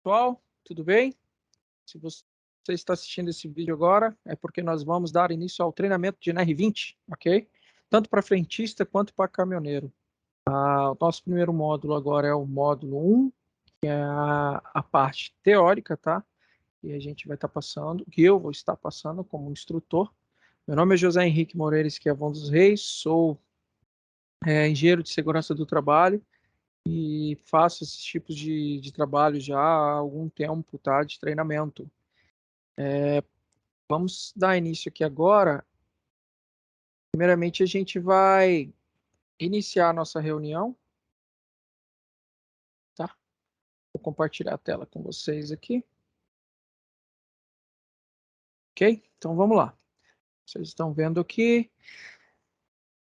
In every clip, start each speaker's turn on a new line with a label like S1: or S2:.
S1: pessoal, tudo bem? Se você está assistindo esse vídeo agora, é porque nós vamos dar início ao treinamento de NR20, ok? Tanto para frentista quanto para caminhoneiro. O nosso primeiro módulo agora é o módulo 1, que é a parte teórica, tá? E a gente vai estar passando, que eu vou estar passando como instrutor. Meu nome é José Henrique Moreira Esquiavão dos Reis, sou engenheiro de segurança do trabalho e faço esses tipos de trabalho já há algum tempo, tá? De treinamento. Vamos dar início aqui agora. Primeiramente, a gente vai iniciar a nossa reunião, tá? Vou compartilhar a tela com vocês aqui. Ok? Então, vamos lá. Vocês estão vendo aqui.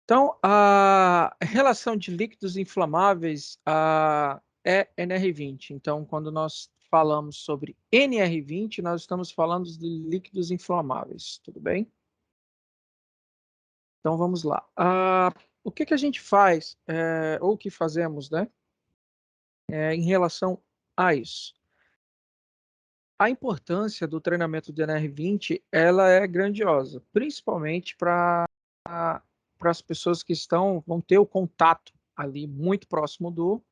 S1: Então, a relação de líquidos inflamáveis é NR20. Então, quando nós falamos sobre NR20, nós estamos falando de líquidos inflamáveis, tudo bem? Então, vamos lá. O que a gente faz, ou o que fazemos, né, em relação a isso? A importância do treinamento de NR20, ela é grandiosa, principalmente para as pessoas que vão ter o contato ali muito próximo do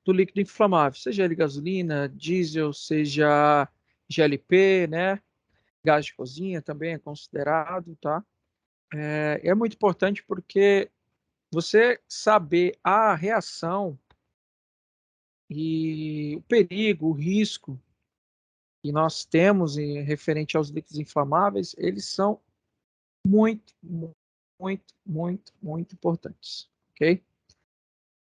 S1: líquido inflamável, seja ele gasolina, diesel, seja GLP, né? Gás de cozinha também é considerado, tá? É muito importante porque você saber a reação e o perigo, o risco que nós temos em referente aos líquidos inflamáveis, eles são muito, muito importantes, ok?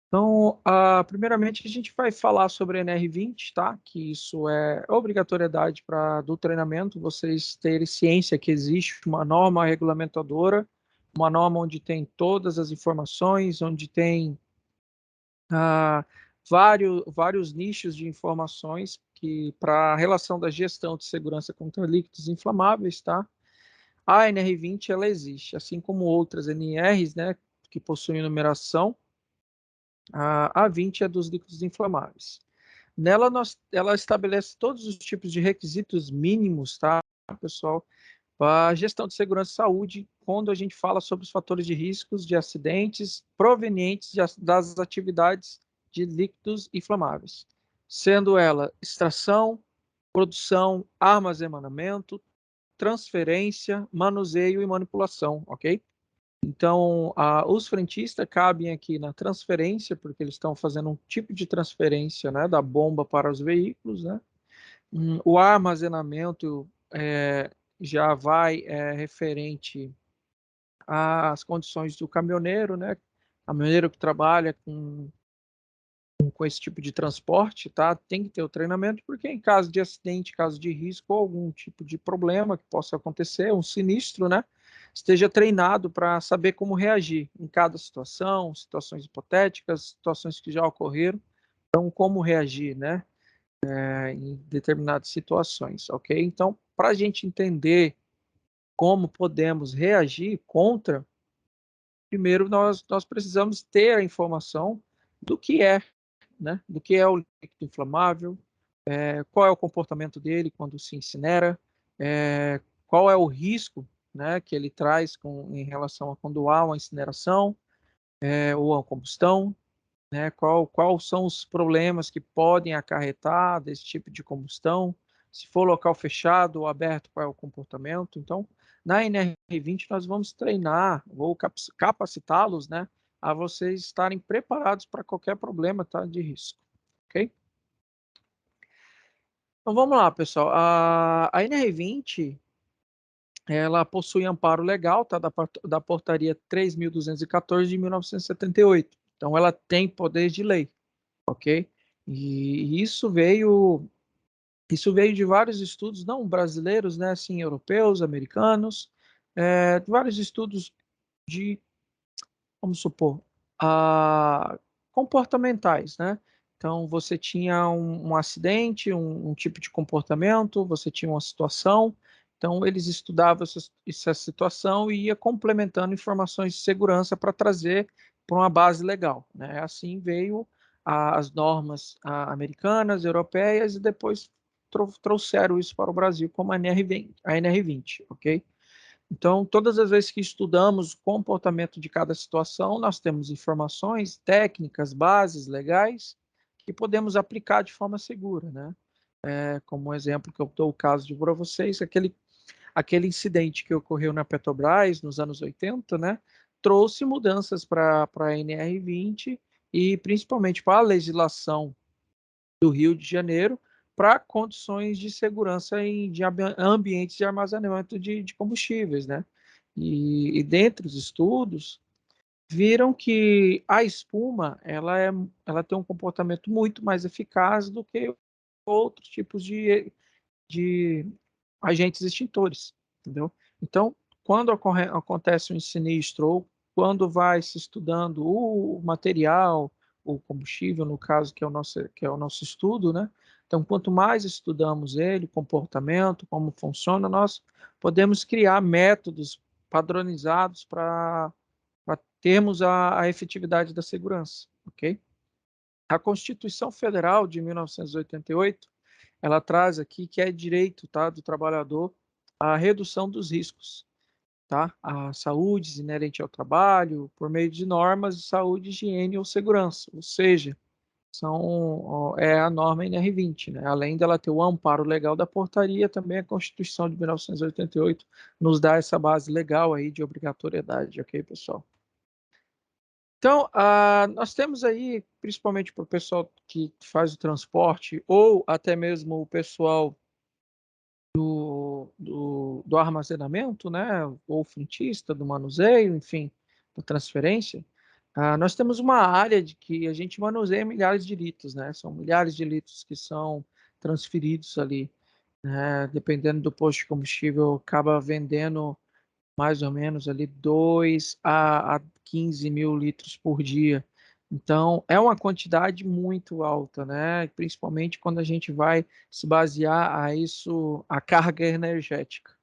S1: Então, primeiramente, a gente vai falar sobre a NR20, tá? Que isso é obrigatoriedade do treinamento, vocês terem ciência que existe uma norma regulamentadora, uma norma onde tem todas as informações, onde tem vários nichos de informações que para a relação da gestão de segurança contra líquidos inflamáveis, tá? A NR20 ela existe, assim como outras NRs, né, que possuem numeração. A 20 é dos líquidos inflamáveis. Nela ela estabelece todos os tipos de requisitos mínimos, tá, pessoal, para a gestão de segurança e saúde, quando a gente fala sobre os fatores de riscos de acidentes provenientes das atividades de líquidos inflamáveis, sendo ela extração, produção, armazenamento, transferência, manuseio e manipulação, ok? Então, os frentistas cabem aqui na transferência, porque eles estão fazendo um tipo de transferência, né, da bomba para os veículos, né? O armazenamento já vai referente às condições do caminhoneiro, né? Caminhoneiro que trabalha com esse tipo de transporte, tá? Tem que ter o treinamento, porque em caso de acidente, caso de risco, ou algum tipo de problema que possa acontecer, um sinistro, né? Esteja treinado para saber como reagir em cada situação, situações hipotéticas, situações que já ocorreram, então como reagir, né? Em determinadas situações, ok? Então, para a gente entender como podemos reagir contra, primeiro nós precisamos ter a informação do que é, né? Do que é o líquido inflamável, qual é o comportamento dele quando se incinera, qual é o risco, né, que ele traz em relação a quando há uma incineração ou a combustão, né, quais são os problemas que podem acarretar desse tipo de combustão, se for local fechado ou aberto, qual é o comportamento. Então, na NR20 nós vamos treinar, vou capacitá-los, né, a vocês estarem preparados para qualquer problema, tá, de risco, ok? Então vamos lá, pessoal. A NR20 ela possui amparo legal, tá, da portaria 3.214 de 1978. Então ela tem poder de lei, ok? E isso veio de vários estudos, não brasileiros, né, assim, europeus, americanos, vários estudos de, vamos supor, comportamentais, né? Então, você tinha um acidente, um tipo de comportamento, você tinha uma situação, então eles estudavam essa situação e ia complementando informações de segurança para trazer para uma base legal, né? Assim veio as normas americanas, europeias, e depois trouxeram isso para o Brasil como a NR20, ok? Então, todas as vezes que estudamos o comportamento de cada situação, nós temos informações, técnicas, bases legais que podemos aplicar de forma segura, né? Como um exemplo que eu dou o caso de para vocês, aquele incidente que ocorreu na Petrobras nos anos 80, né? Trouxe mudanças para a NR20 e principalmente para a legislação do Rio de Janeiro para condições de segurança de ambientes de armazenamento de combustíveis, né? E dentre os estudos, viram que a espuma ela tem um comportamento muito mais eficaz do que outros tipos de agentes extintores, entendeu? Então, quando acontece um sinistro ou quando vai se estudando o material, o combustível, no caso, que é o nosso estudo, né? Então, quanto mais estudamos ele, comportamento, como funciona, nós podemos criar métodos padronizados para termos a efetividade da segurança, ok? A Constituição Federal de 1988, ela traz aqui que é direito, tá, do trabalhador a redução dos riscos, tá? A saúde inerente ao trabalho por meio de normas de saúde, higiene ou segurança, ou seja, é a norma NR20, né? Além dela ter o amparo legal da portaria, também a Constituição de 1988 nos dá essa base legal aí de obrigatoriedade, ok, pessoal? Então, nós temos aí, principalmente para o pessoal que faz o transporte, ou até mesmo o pessoal do armazenamento, né, ou frentista, do manuseio, enfim, da transferência, nós temos uma área de que a gente manuseia milhares de litros, né, são milhares de litros que são transferidos ali, né, dependendo do posto de combustível, acaba vendendo mais ou menos ali 2 a 15 mil litros por dia. Então, é uma quantidade muito alta, né? Principalmente quando a gente vai se basear a isso, a carga energética.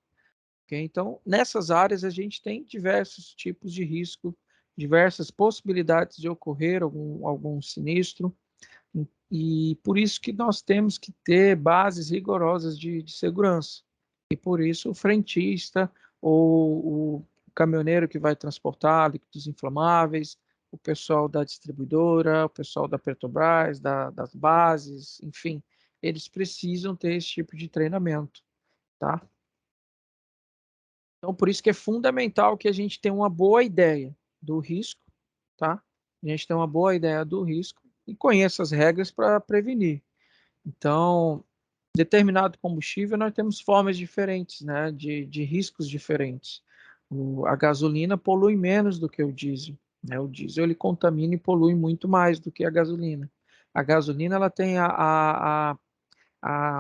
S1: Okay? Então, nessas áreas, a gente tem diversos tipos de risco, diversas possibilidades de ocorrer algum sinistro, e por isso que nós temos que ter bases rigorosas de segurança. E por isso o frentista ou o caminhoneiro que vai transportar líquidos inflamáveis, o pessoal da distribuidora, o pessoal da Petrobras, das bases, enfim, eles precisam ter esse tipo de treinamento, tá? Então, por isso que é fundamental que a gente tenha uma boa ideia do risco, tá? A gente tem uma boa ideia do risco e conheça as regras para prevenir. Então, determinado combustível, nós temos formas diferentes, né, de riscos diferentes. A gasolina polui menos do que o diesel, né? O diesel ele contamina e polui muito mais do que a gasolina. A gasolina ela tem a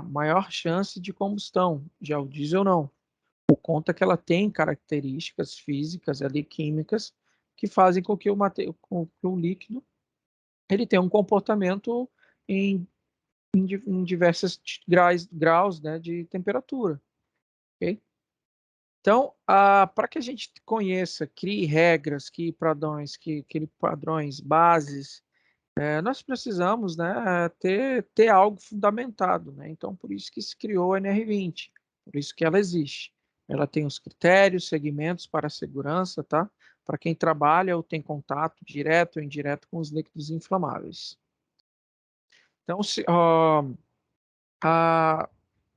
S1: maior chance de combustão, já o diesel não. Por conta que ela tem características físicas ali, químicas, que fazem com que com que o líquido ele tenha um comportamento em em diversos graus, né, de temperatura, ok? Então, para que a gente conheça, crie regras, crie padrões, bases, nós precisamos, né, ter algo fundamentado, né? Então, por isso que se criou a NR20, por isso que ela existe. Ela tem os critérios, segmentos para a segurança, tá? Para quem trabalha ou tem contato direto ou indireto com os líquidos inflamáveis. Então, a,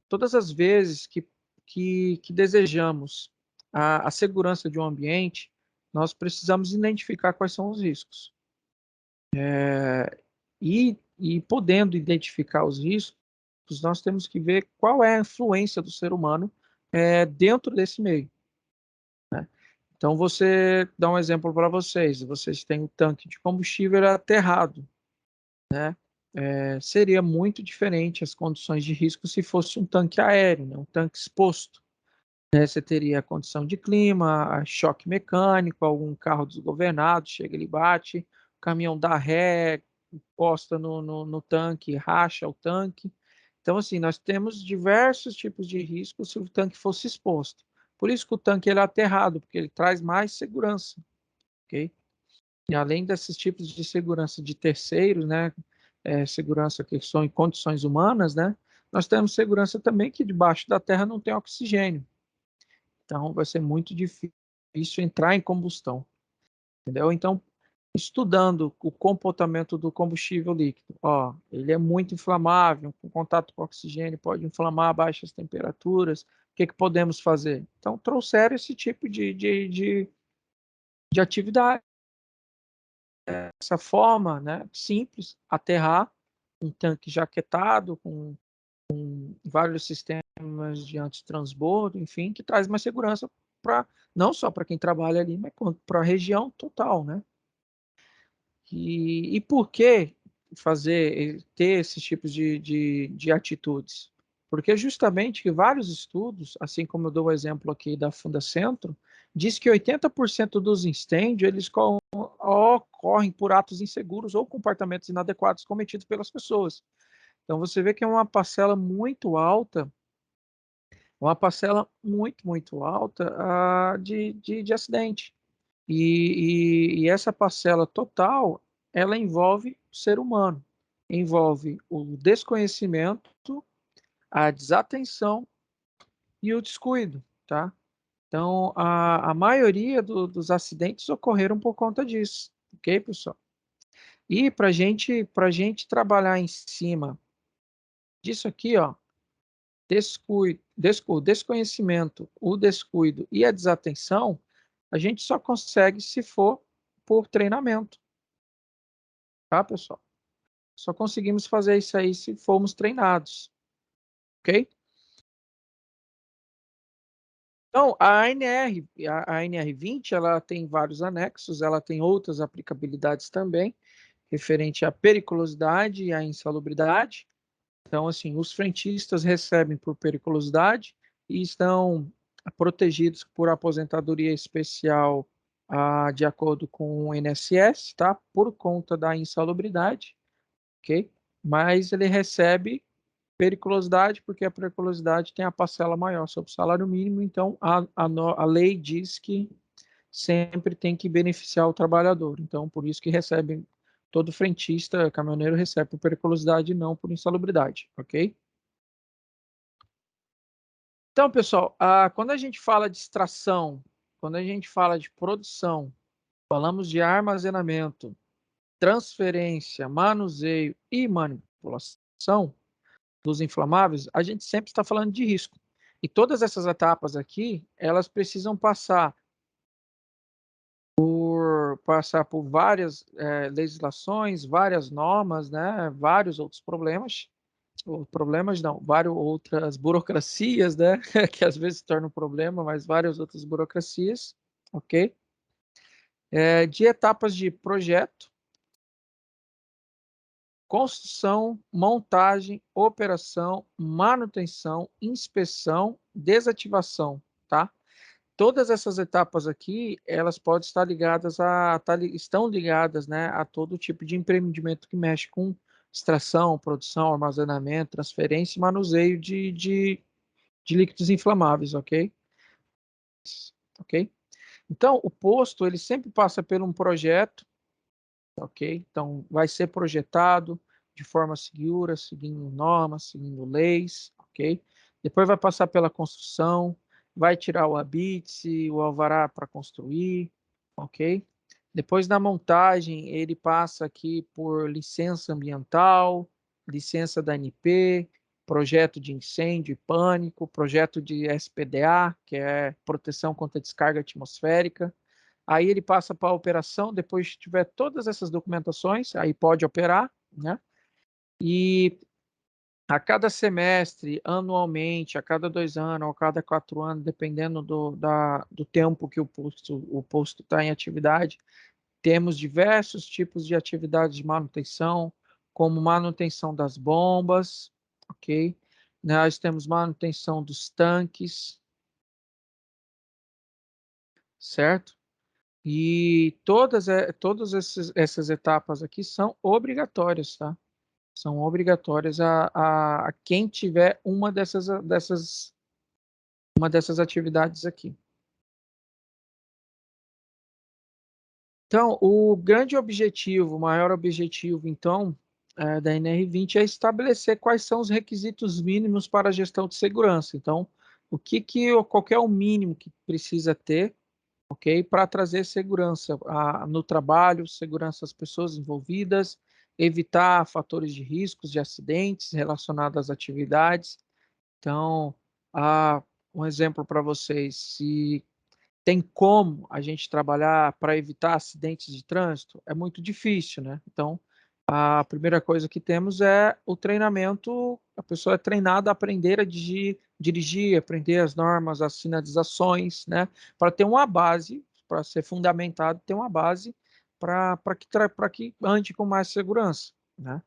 S1: todas as vezes que desejamos a segurança de um ambiente, nós precisamos identificar quais são os riscos. E podendo identificar os riscos, nós temos que ver qual é a influência do ser humano dentro desse meio. Né? Então, você dá um exemplo para vocês. Vocês têm um tanque de combustível aterrado, né? Seria muito diferente as condições de risco se fosse um tanque aéreo, né? Um tanque exposto. Você teria a condição de clima, choque mecânico, algum carro desgovernado, chega ele bate, o caminhão dá ré, encosta no tanque, racha o tanque. Então, assim, nós temos diversos tipos de riscos se o tanque fosse exposto. Por isso que o tanque ele é aterrado, porque ele traz mais segurança, ok? E além desses tipos de segurança de terceiros, né? segurança que são em condições humanas, né? Nós temos segurança também que debaixo da terra não tem oxigênio. Então, vai ser muito difícil entrar em combustão, entendeu? Então, estudando o comportamento do combustível líquido, ó, ele é muito inflamável, com contato com oxigênio, pode inflamar a baixas temperaturas. O que que podemos fazer? Então, trouxeram esse tipo de atividade, essa forma, né, simples, aterrar um tanque jaquetado com vários sistemas de antitransbordo, enfim, que traz mais segurança para não só para quem trabalha ali, mas para a região total, né? E por que ter esses tipos de atitudes? Porque justamente que vários estudos, assim como eu dou o exemplo aqui da Fundacentro, diz que 80% dos incêndios eles ocorrem por atos inseguros ou comportamentos inadequados cometidos pelas pessoas. Então você vê que é uma parcela muito, muito alta de acidente. E essa parcela total, ela envolve o ser humano, envolve o desconhecimento, a desatenção e o descuido, tá? Então, a maioria dos acidentes ocorreram por conta disso, ok, pessoal? E para gente trabalhar em cima disso aqui, ó, desconhecimento, o descuido e a desatenção, a gente só consegue se for por treinamento, tá, pessoal? Só conseguimos fazer isso aí se formos treinados, ok? Então, a NR20, ela tem vários anexos, ela tem outras aplicabilidades também, referente à periculosidade e à insalubridade. Então, assim, os frentistas recebem por periculosidade e estão protegidos por aposentadoria especial, de acordo com o INSS, tá? Por conta da insalubridade, ok? Mas ele recebe periculosidade, porque a periculosidade tem a parcela maior sobre o salário mínimo, então a lei diz que sempre tem que beneficiar o trabalhador. Então, por isso que recebe, todo frentista, caminhoneiro recebe por periculosidade e não por insalubridade, ok? Então, pessoal, quando a gente fala de extração, quando a gente fala de produção, falamos de armazenamento, transferência, manuseio e manipulação dos inflamáveis, a gente sempre está falando de risco. E todas essas etapas aqui, elas precisam passar por várias legislações, várias normas, né, vários outros problemas, ou problemas não, várias outras burocracias, né, que às vezes se tornam um problema, mas várias outras burocracias, ok? De etapas de projeto, construção, montagem, operação, manutenção, inspeção, desativação, tá? Todas essas etapas aqui, elas podem estar ligadas estão ligadas, né, a todo tipo de empreendimento que mexe com extração, produção, armazenamento, transferência e manuseio de líquidos inflamáveis, ok? Ok? Então, o posto, ele sempre passa por um projeto, ok? Então, vai ser projetado de forma segura, seguindo normas, seguindo leis, ok? Depois vai passar pela construção, vai tirar o habite, o alvará para construir, ok? Depois da montagem, ele passa aqui por licença ambiental, licença da ANP, projeto de incêndio e pânico, projeto de SPDA, que é proteção contra descarga atmosférica. Aí ele passa para a operação, depois que tiver todas essas documentações, aí pode operar, né? E a cada semestre, anualmente, a cada 2 anos, ou a cada 4 anos, dependendo do tempo que o posto está em atividade, temos diversos tipos de atividades de manutenção, como manutenção das bombas, ok? Nós temos manutenção dos tanques, certo? E todas essas etapas aqui são obrigatórias, tá? São obrigatórias a quem tiver uma dessas atividades aqui. Então, o grande objetivo, o maior objetivo, então, da NR20 é estabelecer quais são os requisitos mínimos para a gestão de segurança. Então, qual que é o mínimo que precisa ter, ok, para trazer segurança no trabalho, segurança às pessoas envolvidas, evitar fatores de riscos de acidentes relacionados às atividades. Então, um exemplo para vocês, se tem como a gente trabalhar para evitar acidentes de trânsito, é muito difícil, né? Então, a primeira coisa que temos é o treinamento, a pessoa é treinada a aprender a dirigir, aprender as normas, as sinalizações, né? Para ter uma base, para ser fundamentado, ter uma base para que ande com mais segurança, né?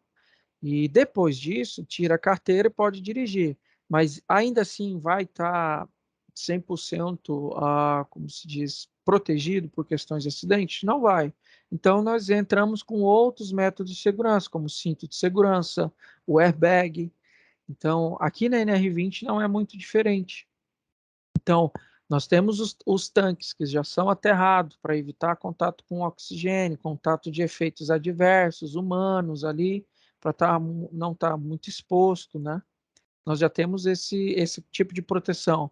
S1: E depois disso, tira a carteira e pode dirigir. Mas ainda assim vai estar 100%, como se diz, protegido por questões de acidente? Não vai. Então, nós entramos com outros métodos de segurança, como o cinto de segurança, o airbag. Então, aqui na NR20 não é muito diferente. Então, nós temos os tanques que já são aterrados para evitar contato com oxigênio, contato de efeitos adversos, humanos ali, para não estar muito exposto, né? Nós já temos esse tipo de proteção.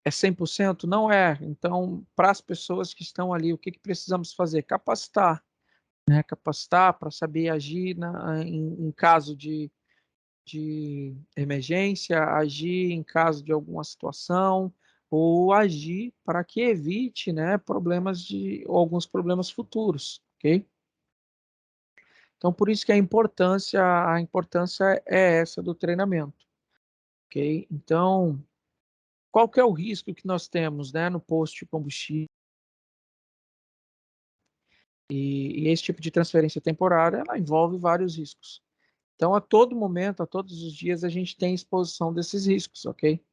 S1: É 100%? Não é. Então, para as pessoas que estão ali, o que precisamos fazer? Capacitar, né? Capacitar para saber agir em caso de emergência, agir em caso de alguma situação, ou agir para que evite, né, ou alguns problemas futuros, ok? Então, por isso que a importância é essa do treinamento, ok? Então, qual que é o risco que nós temos, né, no posto de combustível? E esse tipo de transferência temporária, ela envolve vários riscos. Então, a todo momento, a todos os dias, a gente tem exposição desses riscos, ok?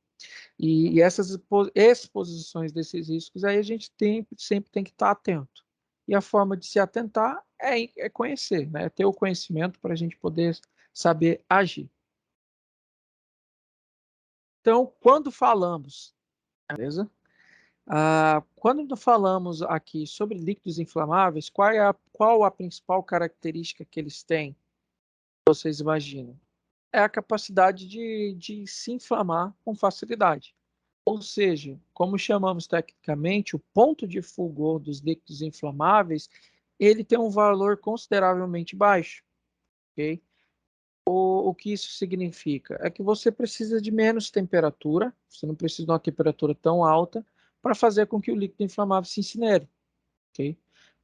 S1: E essas exposições desses riscos aí a gente sempre tem que estar atento. E a forma de se atentar é conhecer, né? Ter o conhecimento para a gente poder saber agir. Então, quando falamos, beleza? Quando falamos aqui sobre líquidos inflamáveis, qual a principal característica que eles têm? Vocês imaginam? É a capacidade de se inflamar com facilidade. Ou seja, como chamamos tecnicamente, o ponto de fulgor dos líquidos inflamáveis, ele tem um valor consideravelmente baixo, ok? O que isso significa? É que você precisa de menos temperatura, você não precisa de uma temperatura tão alta para fazer com que o líquido inflamável se incinere, ok?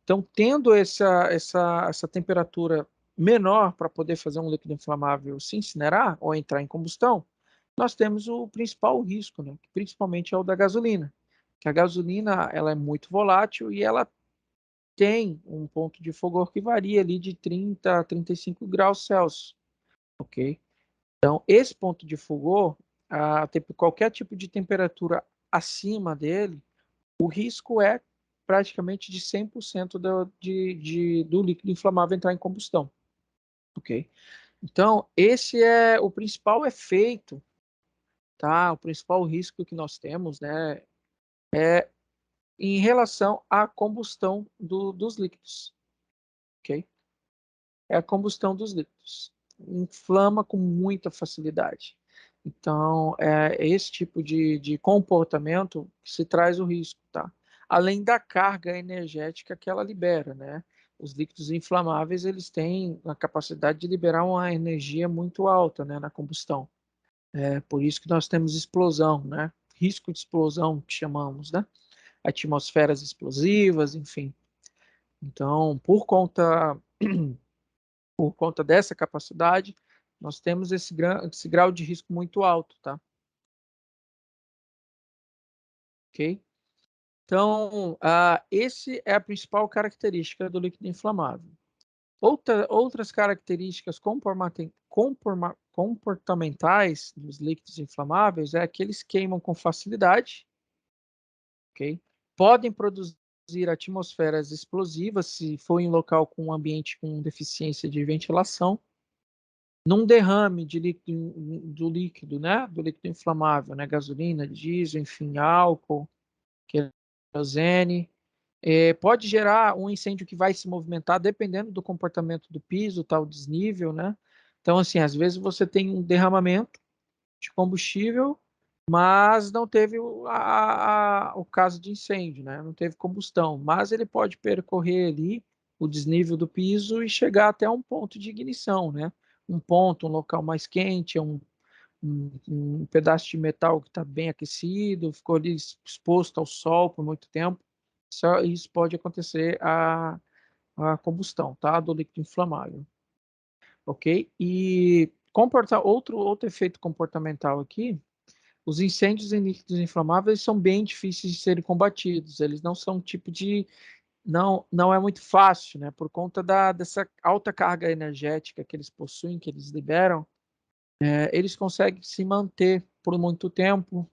S1: Então, tendo essa temperatura menor para poder fazer um líquido inflamável se incinerar ou entrar em combustão, nós temos o principal risco, né? Que principalmente é o da gasolina. Que a gasolina ela é muito volátil e ela tem um ponto de fulgor que varia ali de 30 a 35 graus Celsius, ok? Então, esse ponto de fulgor, qualquer tipo de temperatura acima dele, o risco é praticamente de 100% do líquido inflamável entrar em combustão, ok? Então, esse é o principal efeito, tá? O principal risco que nós temos, né, em relação à combustão dos líquidos, ok? É a combustão dos líquidos. Inflama com muita facilidade. Então, é esse tipo de comportamento que se traz o risco, tá? Além da carga energética que ela libera, né? Os líquidos inflamáveis, eles têm a capacidade de liberar uma energia muito alta, né, na combustão. É por isso que nós temos explosão, né? Risco de explosão, que chamamos, né? Atmosferas explosivas, enfim. Então, por conta dessa capacidade, nós temos esse grau de risco muito alto, tá? Ok? Então, esse é a principal característica do líquido inflamável. Outras características comportamentais dos líquidos inflamáveis é que eles queimam com facilidade, ok? Podem produzir atmosferas explosivas se for em local com um ambiente com deficiência de ventilação. Num derrame do líquido, né? Do líquido inflamável, né? Gasolina, diesel, enfim, álcool, querosene. Pode gerar um incêndio que vai se movimentar dependendo do comportamento do piso, tal desnível, né? Então, assim, às vezes você tem um derramamento de combustível, mas não teve o caso de incêndio, né? Não teve combustão, mas ele pode percorrer ali o desnível do piso e chegar até um ponto de ignição, né? Um ponto, um local mais quente, um pedaço de metal que está bem aquecido, ficou ali exposto ao sol por muito tempo. Isso pode acontecer a combustão, tá? Do líquido inflamável, ok? E outro efeito comportamental aqui, os incêndios em líquidos inflamáveis são bem difíceis de serem combatidos. Eles não são um tipo de... Não é muito fácil, né? Por conta dessa alta carga energética que eles possuem, que eles liberam, eles conseguem se manter por muito tempo,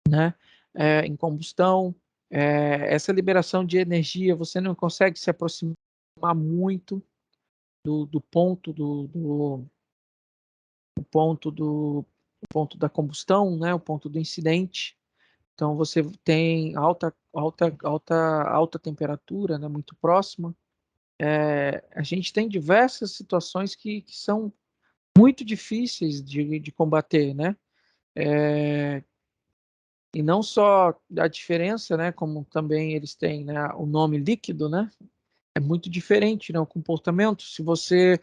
S1: né? Em combustão. Essa liberação de energia, você não consegue se aproximar muito do ponto da combustão, né? O ponto do incidente. Então você tem alta temperatura, né? Muito próxima. A gente tem diversas situações que são muito difíceis de combater, né? E não só a diferença, né? Como também eles têm, né, o nome líquido, né? É muito diferente, né? O comportamento. Se você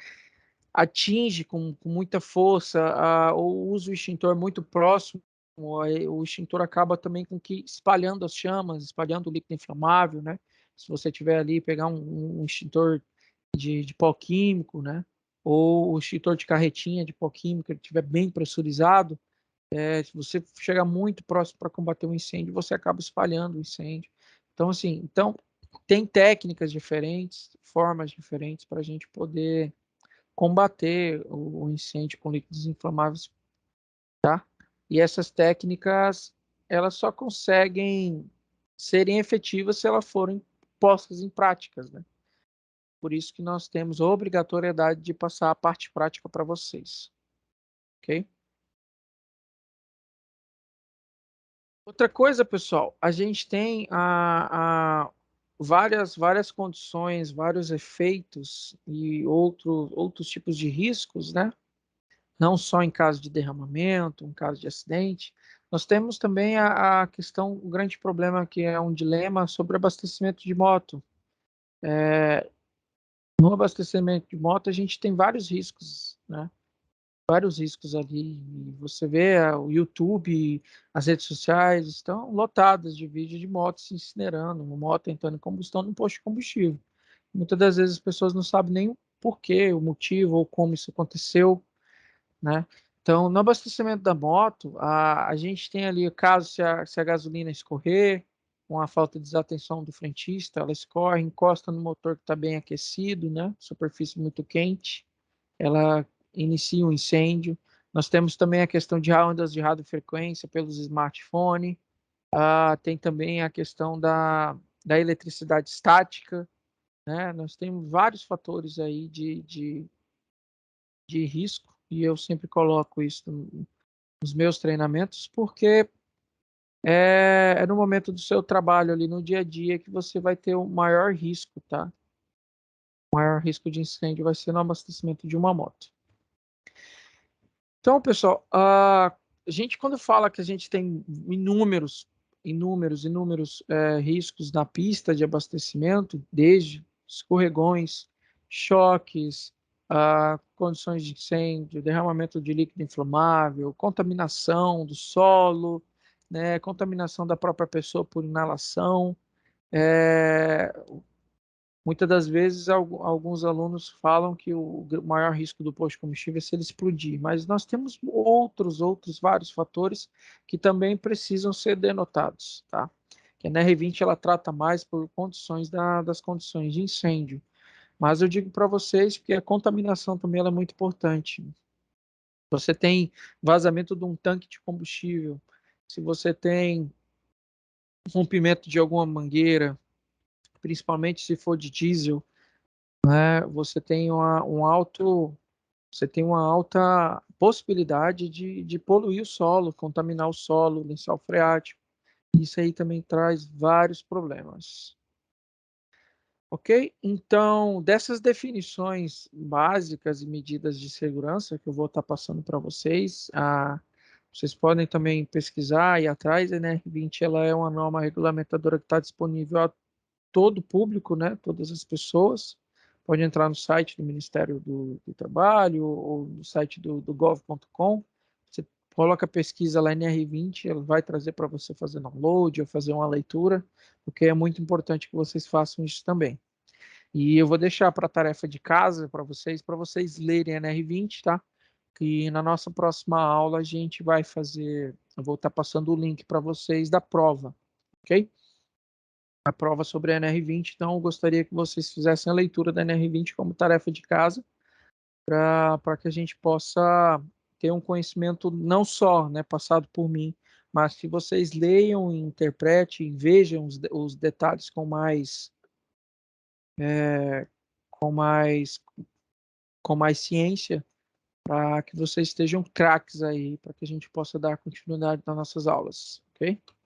S1: atinge com muita força ou usa o extintor muito próximo, o extintor acaba também com que espalhando as chamas, espalhando o líquido inflamável, né? Se você tiver ali, pegar um extintor de pó químico, né? Ou o extintor de carretinha de pó químico, ele estiver bem pressurizado, se você chegar muito próximo para combater um incêndio, você acaba espalhando o incêndio. Então, assim, tem técnicas diferentes, formas diferentes para a gente poder combater o incêndio com líquidos inflamáveis, tá? E essas técnicas, elas só conseguem serem efetivas se elas forem postas em práticas, né? Por isso que nós temos a obrigatoriedade de passar a parte prática para vocês, ok? Outra coisa, pessoal, a gente tem várias condições, vários efeitos e outros tipos de riscos, né? Não só em caso de derramamento, em caso de acidente. Nós temos também a questão, o grande problema que é um dilema sobre abastecimento de moto. No abastecimento de moto, a gente tem vários riscos, né? Vários riscos ali. Você vê o YouTube, as redes sociais estão lotadas de vídeos de motos se incinerando, uma moto entrando em combustão num posto de combustível. Muitas das vezes as pessoas não sabem nem o porquê, o motivo ou como isso aconteceu, né? Então, no abastecimento da moto, a gente tem ali, caso se a gasolina escorrer, com a falta de desatenção do frentista, ela escorre, encosta no motor que está bem aquecido, né? Superfície muito quente, ela inicia um incêndio. Nós temos também a questão de ondas de radiofrequência pelos smartphones. Tem também a questão da eletricidade estática, né? Nós temos vários fatores aí de risco e eu sempre coloco isso nos meus treinamentos, porque é no momento do seu trabalho ali no dia a dia que você vai ter o maior risco, tá? O maior risco de incêndio vai ser no abastecimento de uma moto. Então, pessoal, a gente quando fala que a gente tem inúmeros riscos na pista de abastecimento, desde escorregões, choques, condições de incêndio, derramamento de líquido inflamável, contaminação do solo, né, contaminação da própria pessoa por inalação. É, Muitas das vezes, alguns alunos falam que o maior risco do posto de combustível é se ele explodir, mas nós temos outros vários fatores que também precisam ser denotados, tá? Que a NR20 ela trata mais por condições das condições de incêndio, mas eu digo para vocês que a contaminação também ela é muito importante. Você tem vazamento de um tanque de combustível, se você tem rompimento de alguma mangueira, principalmente se for de diesel, né, você tem uma alta possibilidade de poluir o solo, contaminar o solo, lençol freático. Isso aí também traz vários problemas. Ok? Então, dessas definições básicas e medidas de segurança que eu vou estar passando para vocês, vocês podem também pesquisar e ir atrás. A NR20 ela é uma norma regulamentadora que está disponível a todo o público, né? Todas as pessoas. Pode entrar no site do Ministério do Trabalho ou no site do gov.com. Você coloca a pesquisa lá NR20, ela vai trazer para você fazer download ou fazer uma leitura, porque é muito importante que vocês façam isso também. E eu vou deixar para a tarefa de casa para vocês lerem a NR20, tá? Que na nossa próxima aula a gente vai fazer, eu vou estar passando o link para vocês da prova, ok? A prova sobre a NR20, então eu gostaria que vocês fizessem a leitura da NR20 como tarefa de casa, para que a gente possa ter um conhecimento não só, né, passado por mim, mas que vocês leiam, interpretem, vejam os detalhes é, com mais, com mais ciência, para que vocês estejam craques aí, para que a gente possa dar continuidade nas nossas aulas, ok?